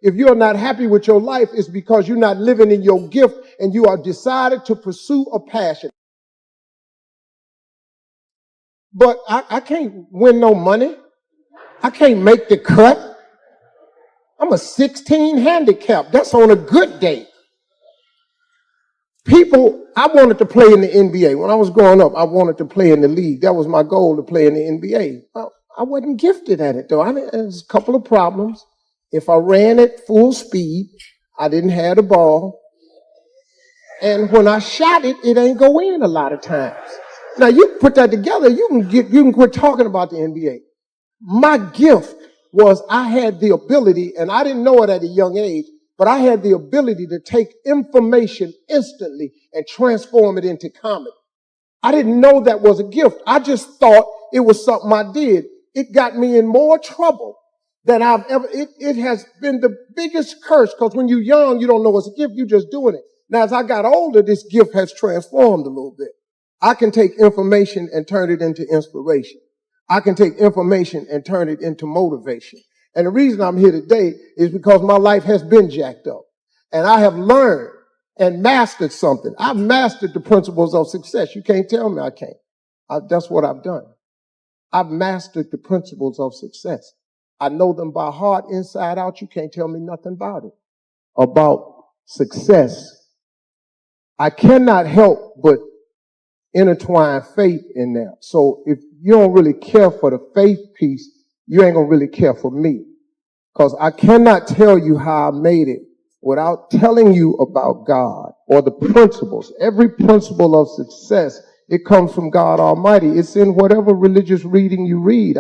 If you're not happy with your life, it's because you're not living in your gift and you are decided to pursue a passion. But I can't win no money. I can't make the cut. I'm a 16 handicap. That's on a good day. I wanted to play in the NBA. When I was growing up, I wanted to play in the league. That was my goal, to play in the NBA. Well, I wasn't gifted at it, though. There's a couple of problems. If I ran at full speed, I didn't have the ball. And when I shot it, it ain't go in a lot of times. Now, you put that together, you can quit talking about the NBA. My gift was I had the ability, and I didn't know it at a young age, but I had the ability to take information instantly and transform it into comedy. I didn't know that was a gift. I just thought it was something I did. It got me in more trouble than I've ever. It has been the biggest curse, because when you're young, you don't know it's a gift. You're just doing it. Now, as I got older, this gift has transformed a little bit. I can take information and turn it into inspiration. I can take information and turn it into motivation. And the reason I'm here today is because my life has been jacked up. And I have learned and mastered something. I've mastered the principles of success. You can't tell me I can't. That's what I've done. I've mastered the principles of success. I know them by heart, inside out. You can't tell me nothing about it. About success. I cannot help but intertwine faith in there. So if you don't really care for the faith piece, you ain't gonna really care for me. Because I cannot tell you how I made it without telling you about God or the principles. Every principle of success, it comes from God Almighty. It's in whatever religious reading you read.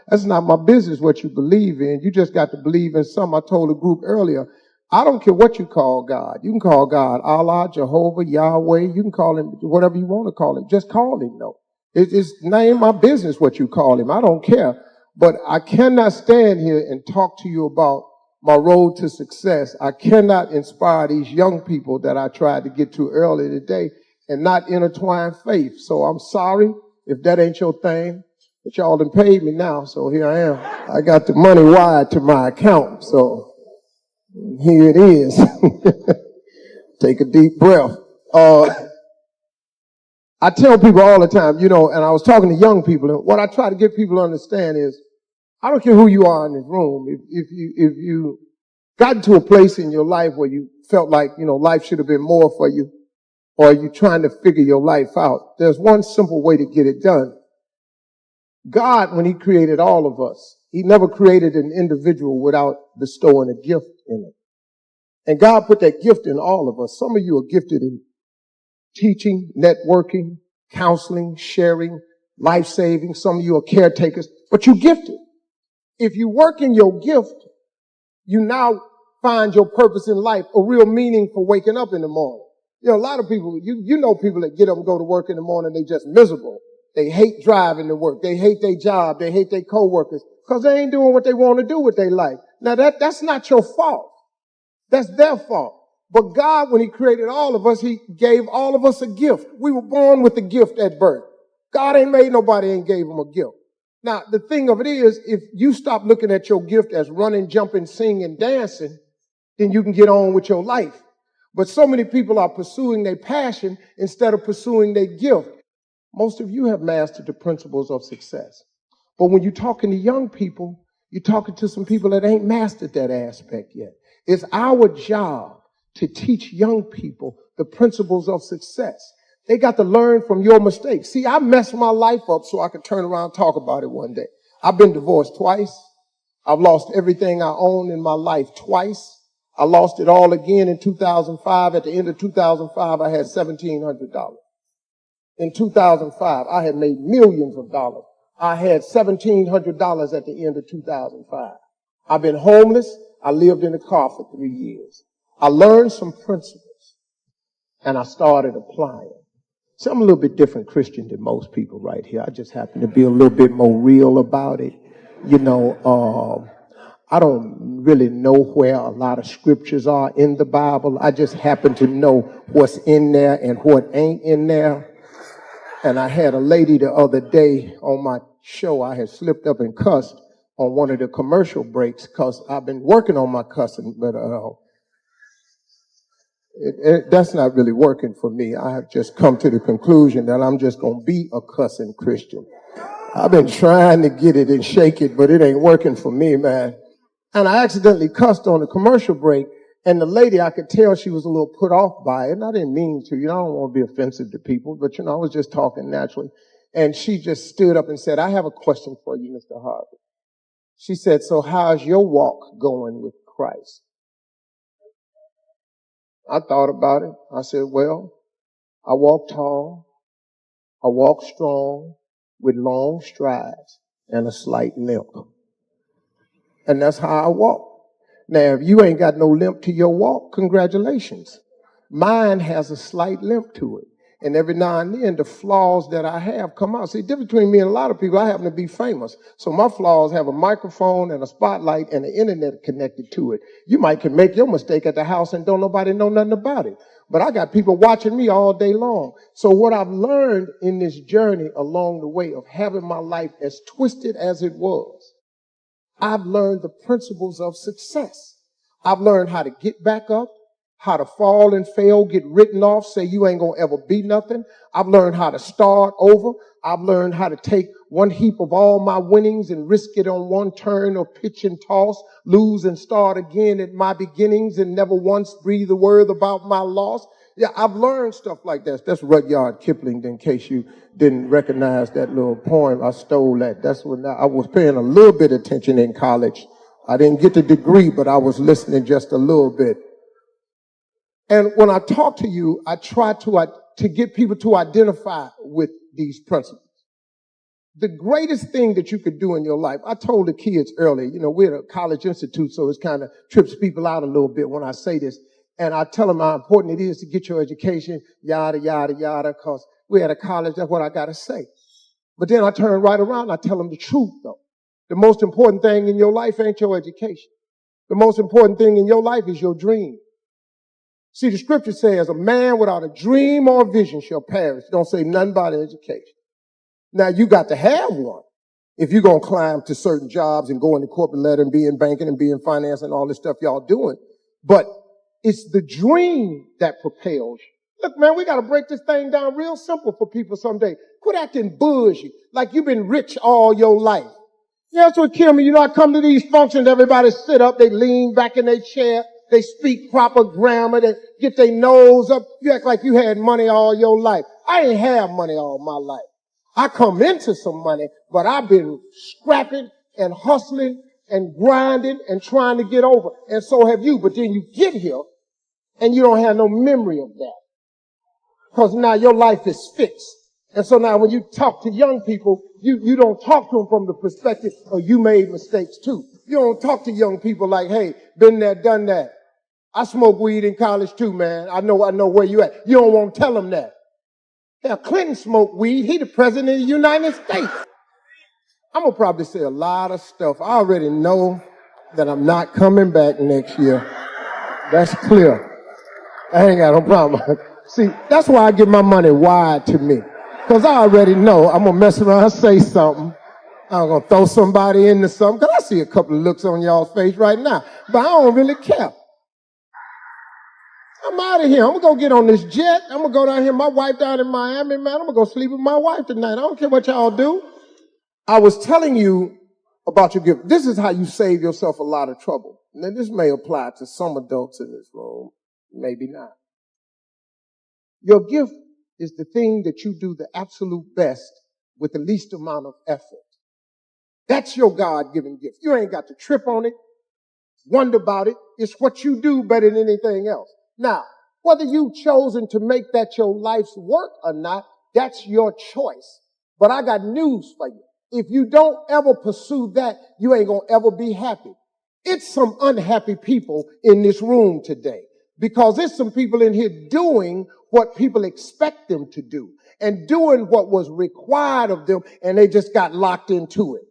That's not my business what you believe in. You just got to believe in something. I told a group earlier, I don't care what you call God. You can call God Allah, Jehovah, Yahweh. You can call him whatever you want to call him. Just call him, though. It's not my business what you call him. I don't care. But I cannot stand here and talk to you about my road to success. I cannot inspire these young people that I tried to get to earlier today and not intertwine faith. So I'm sorry if that ain't your thing. But y'all done paid me now, so here I am. I got the money wired to my account, so here it is. Take a deep breath. I tell people all the time, and I was talking to young people, and what I try to get people to understand is, I don't care who you are in this room. If you got to a place in your life where you felt like, life should have been more for you, or you're trying to figure your life out, there's one simple way to get it done. God, when he created all of us, he never created an individual without bestowing a gift in it. And God put that gift in all of us. Some of you are gifted in teaching, networking, counseling, sharing, life-saving. Some of you are caretakers, but you're gifted. If you work in your gift, you now find your purpose in life, a real meaning for waking up in the morning. A lot of people, you know people that get up and go to work in the morning, they just miserable. They hate driving to work. They hate their job. They hate their coworkers because they ain't doing what they want to do with their life. Now that's not your fault. That's their fault. But God, when he created all of us, he gave all of us a gift. We were born with a gift at birth. God ain't made nobody and gave them a gift. Now, the thing of it is, if you stop looking at your gift as running, jumping, singing, dancing, then you can get on with your life. But so many people are pursuing their passion instead of pursuing their gift. Most of you have mastered the principles of success. But when you're talking to young people, you're talking to some people that ain't mastered that aspect yet. It's our job to teach young people the principles of success. They got to learn from your mistakes. See, I messed my life up so I could turn around and talk about it one day. I've been divorced twice. I've lost everything I own in my life twice. I lost it all again in 2005. At the end of 2005, I had $1,700. In 2005, I had made millions of dollars. I had $1,700 at the end of 2005. I've been homeless. I lived in a car for 3 years. I learned some principles, and I started applying. So I'm a little bit different Christian than most people right here. I just happen to be a little bit more real about it. I don't really know where a lot of scriptures are in the Bible. I just happen to know what's in there and what ain't in there. And I had a lady the other day on my show. I had slipped up and cussed, on one of the commercial breaks because I've been working on my cussing, but that's not really working for me. I have just come to the conclusion that I'm just going to be a cussing Christian. I've been trying to get it and shake it, but it ain't working for me, man. And I accidentally cussed on a commercial break, and the lady, I could tell she was a little put off by it, and I didn't mean to. I don't want to be offensive to people, but, I was just talking naturally. And she just stood up and said, I have a question for you, Mr. Harvey. She said, so how's your walk going with Christ? I thought about it. I said, well, I walk tall, I walk strong, with long strides and a slight limp. And that's how I walk. Now, if you ain't got no limp to your walk, congratulations. Mine has a slight limp to it. And every now and then, the flaws that I have come out. See, the difference between me and a lot of people, I happen to be famous. So my flaws have a microphone and a spotlight and the internet connected to it. You might can make your mistake at the house and don't nobody know nothing about it. But I got people watching me all day long. So what I've learned in this journey along the way of having my life as twisted as it was, I've learned the principles of success. I've learned how to get back up, how to fall and fail, get written off, say you ain't gonna ever be nothing. I've learned how to start over. I've learned how to take one heap of all my winnings and risk it on one turn or pitch and toss, lose and start again at my beginnings and never once breathe a word about my loss. Yeah, I've learned stuff like that. That's Rudyard Kipling, in case you didn't recognize that little poem. I stole that. That's when I was paying a little bit of attention in college. I didn't get the degree, but I was listening just a little bit. And when I talk to you, I try to get people to identify with these principles. The greatest thing that you could do in your life, I told the kids earlier, we're at a college institute, so it kind of trips people out a little bit when I say this. And I tell them how important it is to get your education, yada, yada, yada, because we're at a college, that's what I got to say. But then I turn right around and I tell them the truth, though. The most important thing in your life ain't your education. The most important thing in your life is your dream. See, the scripture says a man without a dream or a vision shall perish. Don't say nothing about education. Now, you got to have one if you're going to climb to certain jobs and go into corporate ladder and be in banking and be in finance and all this stuff y'all doing. But it's the dream that propels you. Look, man, we got to break this thing down real simple for people someday. Quit acting bougie like you've been rich all your life. Yeah, that's what killed me. I come to these functions, everybody sit up, they lean back in their chair, they speak proper grammar, they get their nose up. You act like you had money all your life. I ain't have money all my life. I come into some money, but I've been scrapping and hustling and grinding and trying to get over. And so have you. But then you get here and you don't have no memory of that. Because now your life is fixed. And so now when you talk to young people, you don't talk to them from the perspective of you made mistakes too. You don't talk to young people like, hey, been there, done that. I smoked weed in college too, man. I know where you at. You don't want to tell them that. Hell, Clinton smoked weed. He the president of the United States. I'm going to probably say a lot of stuff. I already know that I'm not coming back next year. That's clear. I ain't got no problem. See, that's why I give my money wide to me. Because I already know I'm going to mess around and say something. I'm going to throw somebody into something. Because I see a couple of looks on y'all's face right now. But I don't really care. I'm out of here. I'm going to go get on this jet. I'm going to go down here. My wife down in Miami, man. I'm going to go sleep with my wife tonight. I don't care what y'all do. I was telling you about your gift. This is how you save yourself a lot of trouble. Now, this may apply to some adults in this room. Maybe not. Your gift is the thing that you do the absolute best with the least amount of effort. That's your God-given gift. You ain't got to trip on it, wonder about it. It's what you do better than anything else. Now, whether you've chosen to make that your life's work or not, that's your choice. But I got news for you. If you don't ever pursue that, you ain't going to ever be happy. It's some unhappy people in this room today because there's some people in here doing what people expect them to do and doing what was required of them, and they just got locked into it.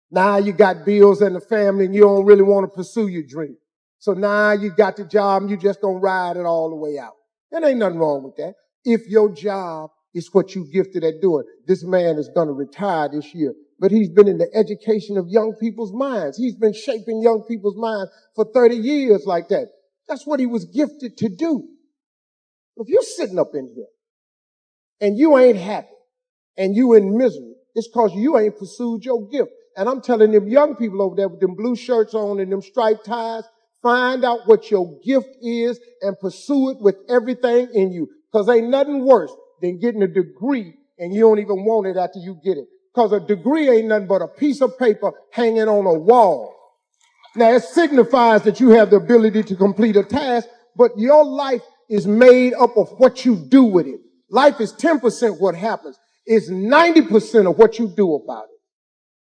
Now you got bills and a family and you don't really want to pursue your dream. So now you got the job and you just gonna ride it all the way out. There ain't nothing wrong with that. If your job is what you gifted at doing, this man is gonna retire this year. but he's been in the education of young people's minds. He's been shaping young people's minds for 30 years like that. That's what he was gifted to do. If you're sitting up in here and you ain't happy and you in misery, it's because you ain't pursued your gift. And I'm telling them young people over there with them blue shirts on and them striped ties, find out what your gift is and pursue it with everything in you. Because ain't nothing worse than getting a degree and you don't even want it after you get it. Because a degree ain't nothing but a piece of paper hanging on a wall. Now, it signifies that you have the ability to complete a task, but your life is made up of what you do with it. Life is 10% what happens. It's 90% of what you do about it.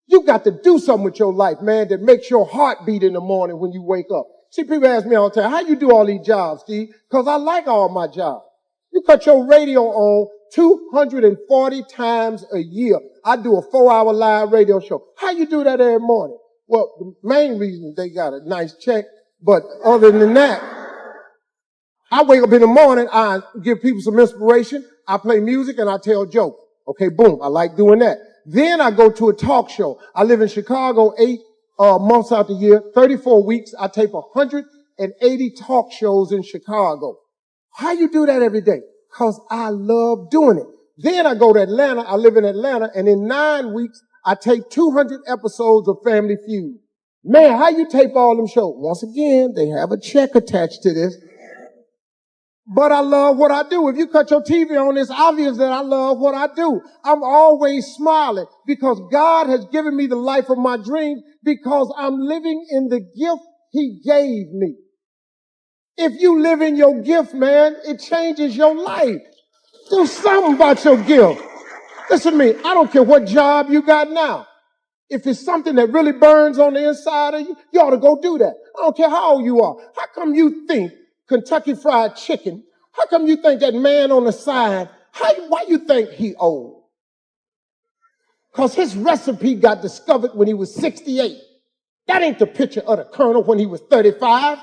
You got to do something with your life, man, that makes your heart beat in the morning when you wake up. See, people ask me all the time, how you do all these jobs, Steve? Because I like all my jobs. You cut your radio on 240 times a year. I do a 4-hour live radio show. How you do that every morning? Well, the main reason they got a nice check, but other than that, I wake up in the morning, I give people some inspiration, I play music, and I tell jokes. Okay, boom, I like doing that. Then I go to a talk show. I live in Chicago 8 months out the year, 34 weeks. I tape 180 talk shows in Chicago. How you do that every day? Because I love doing it. Then I go to Atlanta. I live in Atlanta, and in 9 weeks, I tape 200 episodes of Family Feud. Man, how you tape all them shows? Once again, they have a check attached to this. But I love what I do. If you cut your TV on, it's obvious that I love what I do. I'm always smiling because God has given me the life of my dreams because I'm living in the gift He gave me. If you live in your gift, man, it changes your life. Do something about your gift. Listen to me. I don't care what job you got now. If it's something that really burns on the inside of you, you ought to go do that. I don't care how old you are. How come you think Kentucky Fried Chicken, how come you think that man on the side, why you think he old? Because his recipe got discovered when he was 68. That ain't the picture of the Colonel when he was 35.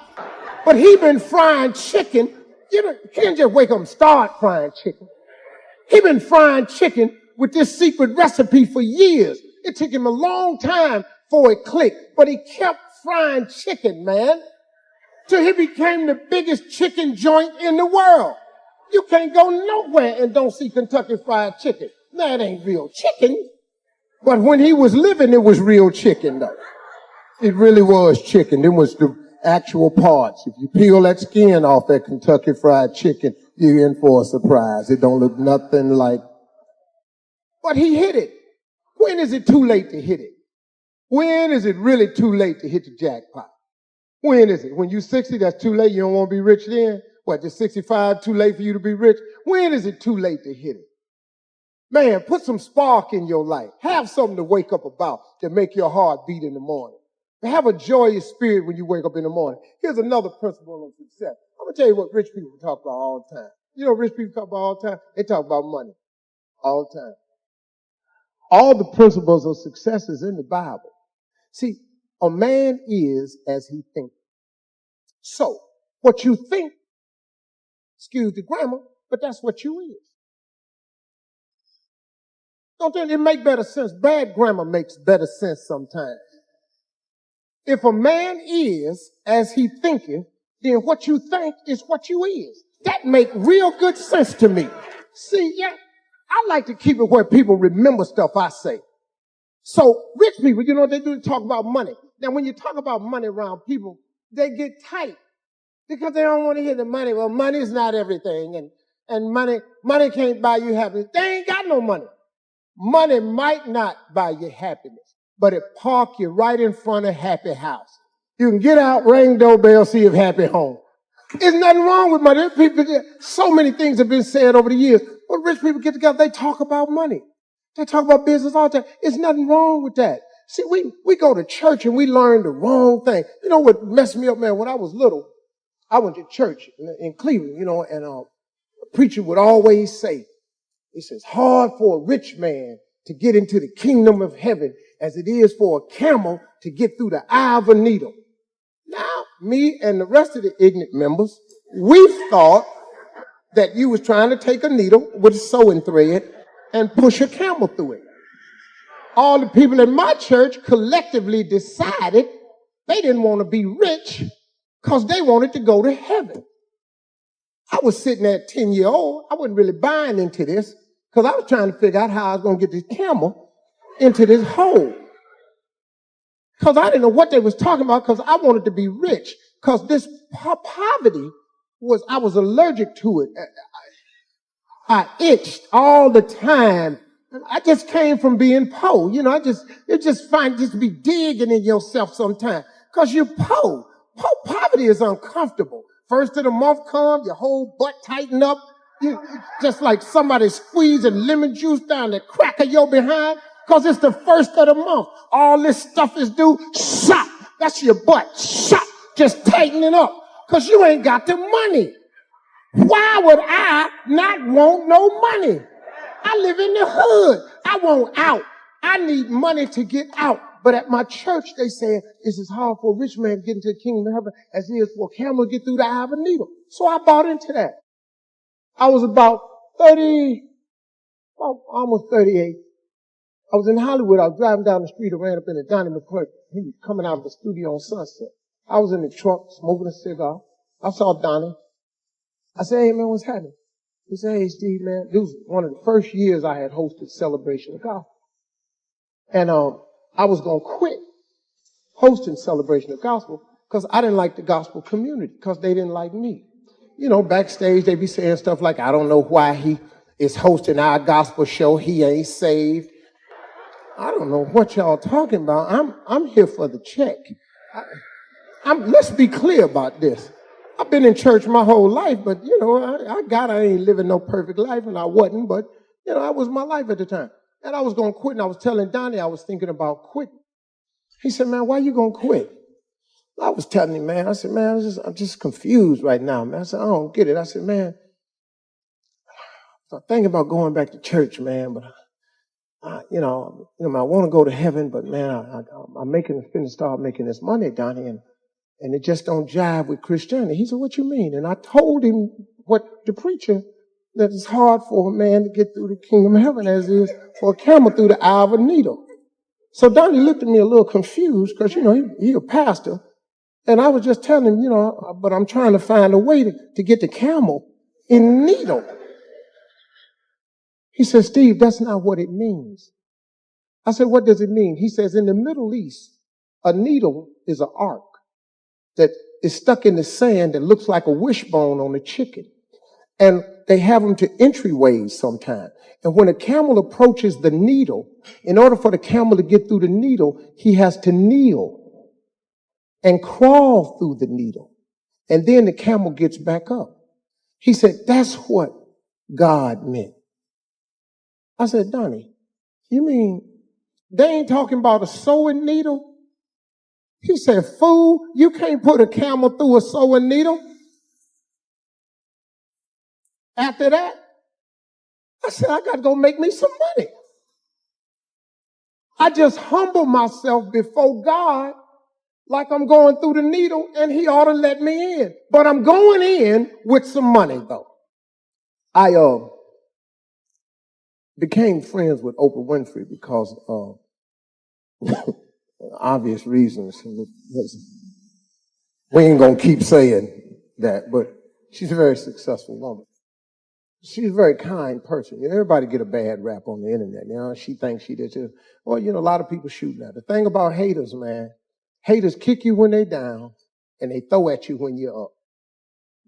But he been frying chicken. You know, he didn't just wake up and start frying chicken. He been frying chicken with this secret recipe for years. It took him a long time for it clicked, but he kept frying chicken, man, till he became the biggest chicken joint in the world. You can't go nowhere and don't see Kentucky Fried Chicken. Now, it ain't real chicken, but when he was living, it was real chicken, though. It really was chicken. It was the actual parts. If you peel that skin off that Kentucky Fried Chicken, you're in for a surprise. It don't look nothing like. But he hit it. When is it too late to hit it? When is it really too late to hit the jackpot? When is it? When you're 60, that's too late. You don't want to be rich then? What, just 65, too late for you to be rich? When is it too late to hit it? Man, put some spark in your life. Have something to wake up about to make your heart beat in the morning. Have a joyous spirit when you wake up in the morning. Here's another principle of success. I'm going to tell you what rich people talk about all the time. You know what rich people talk about all the time? They talk about money all the time. All the principles of success is in the Bible. See, a man is as he thinks. So, what you think, excuse the grammar, but that's what you is. Don't it make better sense? Bad grammar makes better sense sometimes. If a man is as he thinketh, then what you think is what you is. That make real good sense to me. See, yeah, I like to keep it where people remember stuff I say. So rich people, you know what they do? They talk about money. Now, when you talk about money around people, they get tight because they don't want to hear the money. Well, money's not everything, and money can't buy you happiness. They ain't got no money. Money might not buy you happiness, but it park you right in front of happy house. You can get out, ring doorbell, see if happy home. There's nothing wrong with money. People, so many things have been said over the years. When rich people get together, they talk about money. They talk about business all the time. There's nothing wrong with that. See, we go to church and we learn the wrong thing. You know what messed me up, man? When I was little, I went to church in Cleveland, you know, and a preacher would always say, he says, hard for a rich man to get into the kingdom of heaven as it is for a camel to get through the eye of a needle. Now, me and the rest of the ignorant members, we thought that you was trying to take a needle with a sewing thread and push a camel through it. all the people in my church collectively decided they didn't want to be rich because they wanted to go to heaven. I was sitting at 10-year-old. I wasn't really buying into this because I was trying to figure out how I was going to get this camel into this hole. Because I didn't know what they was talking about because I wanted to be rich. Because this poverty I was allergic to it. I itched all the time. I just came from being poor. You know, it just find just be digging in yourself sometimes. Because you're poor. Poverty is uncomfortable. First of the month comes, your whole butt tighten up. You just like somebody squeezing lemon juice down the crack of your behind. Because it's the first of the month. All this stuff is due. Shot. That's your butt. Shot. Just tightening up. Because you ain't got the money. Why would I not want no money? I live in the hood. I want out. I need money to get out. But at my church, they say it's as hard for a rich man to get into the kingdom of heaven as it is for a camel to get through the eye of a needle. So I bought into that. I was about almost 38. I was in Hollywood. I was driving down the street. I ran up into Donnie McCoy. He was coming out of the studio on Sunset. I was in the truck smoking a cigar. I saw Donnie. I said, "Hey, man, what's happening?" He said, "Hey, Steve, man, this was one of the first years I had hosted Celebration of Gospel. And I was going to quit hosting Celebration of Gospel because I didn't like the gospel community because they didn't like me. You know, backstage, they be saying stuff like, I don't know why he is hosting our gospel show. He ain't saved. I don't know what y'all talking about. I'm here for the check. Let's be clear about this. I've been in church my whole life, but, you know, I ain't living no perfect life, and I wasn't, but, you know, that was my life at the time. And I was going to quit, and I was telling Donnie I was thinking about quitting. He said, "Man, why you going to quit?" I was telling him, man, I said, "Man, I'm just confused right now, man." I said, "I don't get it." I said, "Man, I'm thinking about going back to church, man, but, I want to go to heaven, but, man, I'm start making this money, Donnie, and it just don't jive with Christianity." He said, "What you mean?" And I told him what the preacher, that it's hard for a man to get through the kingdom of heaven as it is for a camel through the eye of a needle. So Donnie looked at me a little confused because, you know, he a pastor. And I was just telling him, you know, but I'm trying to find a way to get the camel in the needle. He said, "Steve, that's not what it means." I said, "What does it mean?" He says, in the Middle East, a needle is an arc that is stuck in the sand that looks like a wishbone on a chicken. And they have them to entryways sometimes. And when a camel approaches the needle, in order for the camel to get through the needle, he has to kneel and crawl through the needle. And then the camel gets back up. He said, "That's what God meant." I said, "Donnie, you mean they ain't talking about a sewing needle?" He said, "Fool, you can't put a camel through a sewing needle." After that, I said, "I got to go make me some money." I just humble myself before God like I'm going through the needle, and he ought to let me in. But I'm going in with some money, though. I became friends with Oprah Winfrey because of obvious reasons. We ain't going to keep saying that, but she's a very successful woman. She's a very kind person. You know, everybody get a bad rap on the internet. You know, she thinks she did too. Well, you know, a lot of people shooting at her. The thing about haters, man, haters kick you when they down and they throw at you when you're up.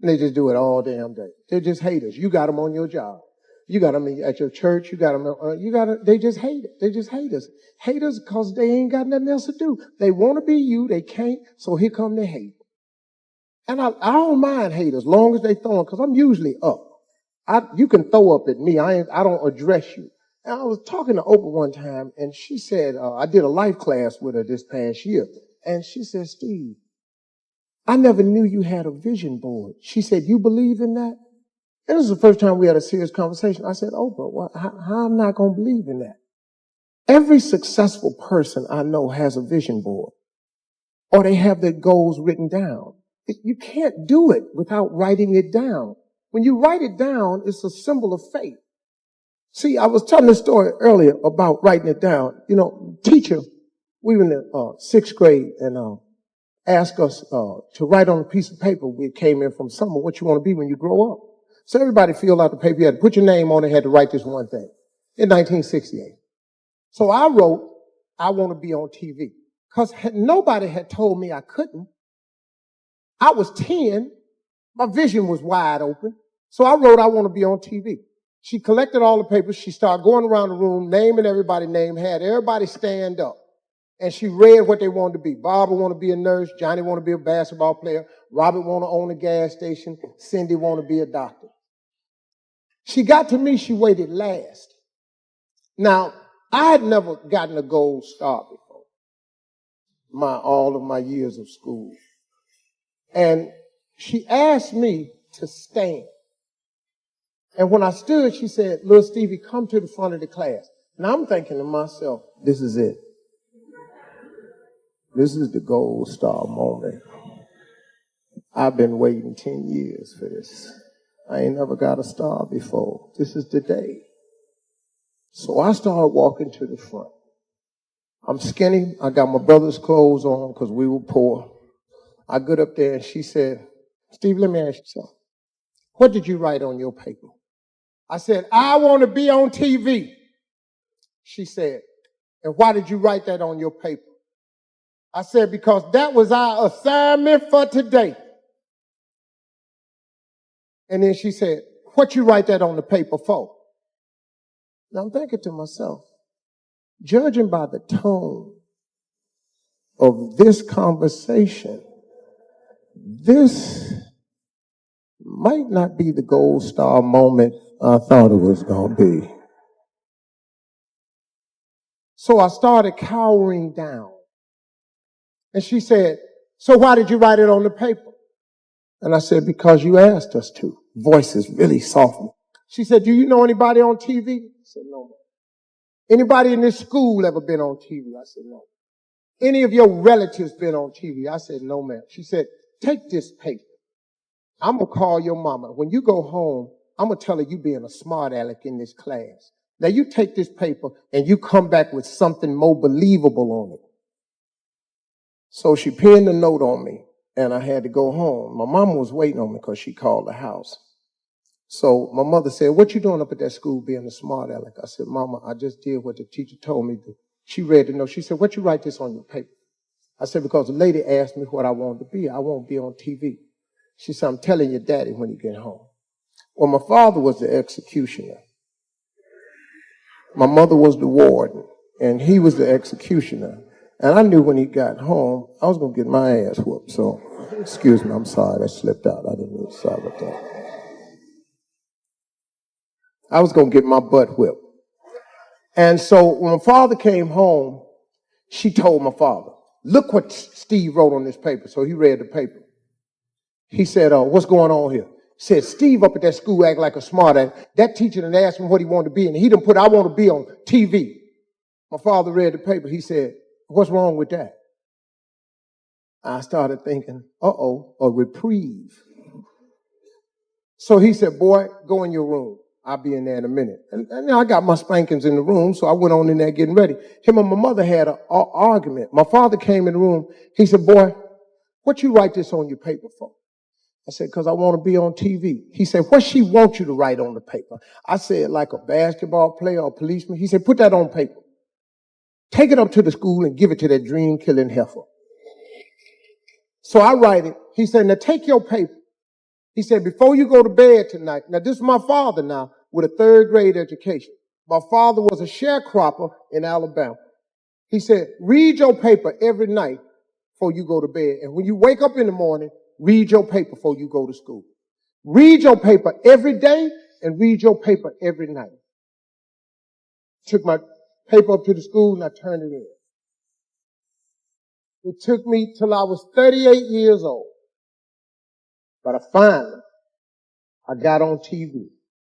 And they just do it all damn day. They're just haters. You got them on your job. You got them at your church. You got them. They just hate it. They just haters. Haters because they ain't got nothing else to do. They want to be you. They can't. So here come the hate. And I don't mind haters as long as they throw them because I'm usually up. You can throw up at me. I don't address you. And I was talking to Oprah one time, and she said, I did a life class with her this past year. And she said, "Steve, I never knew you had a vision board." She said, "You believe in that?" And this is the first time we had a serious conversation. I said, "Oprah, how am I not going to believe in that?" Every successful person I know has a vision board, or they have their goals written down. You can't do it without writing it down. When you write it down, it's a symbol of faith. See, I was telling the story earlier about writing it down. You know, teacher, we were in the sixth grade and asked us to write on a piece of paper. We came in from summer what you want to be when you grow up. So everybody filled out the paper. You had to put your name on it, had to write this one thing in 1968. So I wrote, I want to be on TV. Because nobody had told me I couldn't. I was 10. My vision was wide open. So I wrote, I want to be on TV. She collected all the papers. She started going around the room, naming everybody's name, had everybody stand up. And she read what they wanted to be. Barbara wanted to be a nurse. Johnny wanted to be a basketball player. Robert wanted to own a gas station. Cindy wanted to be a doctor. She got to me, she waited last. Now, I had never gotten a gold star before. All of my years of school. And she asked me to stand. And when I stood, she said, "Little Stevie, come to the front of the class." Now I'm thinking to myself, this is it. This is the gold star moment. I've been waiting 10 years for this. I ain't never got a star before. This is the day. So I started walking to the front. I'm skinny. I got my brother's clothes on because we were poor. I got up there and she said, "Steve, let me ask you something. What did you write on your paper?" I said, "I want to be on TV." She said, "And why did you write that on your paper?" I said, "Because that was our assignment for today." And then she said, "What you write that on the paper for?" Now I'm thinking to myself, judging by the tone of this conversation, this might not be the gold star moment I thought it was going to be. So I started cowering down. And she said, "So why did you write it on the paper?" And I said, "Because you asked us to." Voices really softened. She said, "Do you know anybody on TV?" I said, "No, ma'am." "Anybody in this school ever been on TV?" I said, "No." "Any of your relatives been on TV?" I said, "No, ma'am." She said, "Take this paper. I'm going to call your mama. When you go home, I'm going to tell her you being a smart aleck in this class. Now you take this paper and you come back with something more believable on it." So she pinned a note on me and I had to go home. My mama was waiting on me because she called the house. So my mother said, "What you doing up at that school being a smart aleck?" I said, "Mama, I just did what the teacher told me to." She read the note. She said, "What you write this on your paper?" I said, "Because the lady asked me what I wanted to be. I want to be on TV." She said, "I'm telling your daddy when you get home." Well, my father was the executioner. My mother was the warden, and he was the executioner. And I knew when he got home, I was going to get my ass whooped. So, excuse me, I'm sorry, that slipped out. I didn't mean to sorry about that. I was going to get my butt whipped. And so when my father came home, she told my father, "Look what Steve wrote on this paper." So he read the paper. He said, "What's going on here?" Said, "Steve up at that school act like a smart ass. That teacher done asked him what he wanted to be, and he done put, 'I want to be on TV.'" My father read the paper. He said, "What's wrong with that?" I started thinking, a reprieve. So he said, "Boy, go in your room. I'll be in there in a minute." And I got my spankings in the room, so I went on in there getting ready. Him and my mother had an argument. My father came in the room. He said, "Boy, what you write this on your paper for?" I said, "Because I want to be on TV." He said, "What she want you to write on the paper?" I said, "Like a basketball player or a policeman." He said, "Put that on paper. Take it up to the school and give it to that dream-killing heifer." So I write it. He said, "Now take your paper." He said, "Before you go to bed tonight," now this is my father now with a third grade education. My father was a sharecropper in Alabama. He said, "Read your paper every night before you go to bed. And when you wake up in the morning, read your paper before you go to school. Read your paper every day and read your paper every night." Took my paper up to the school and I turned it in. It took me till I was 38 years old. But I finally got on TV.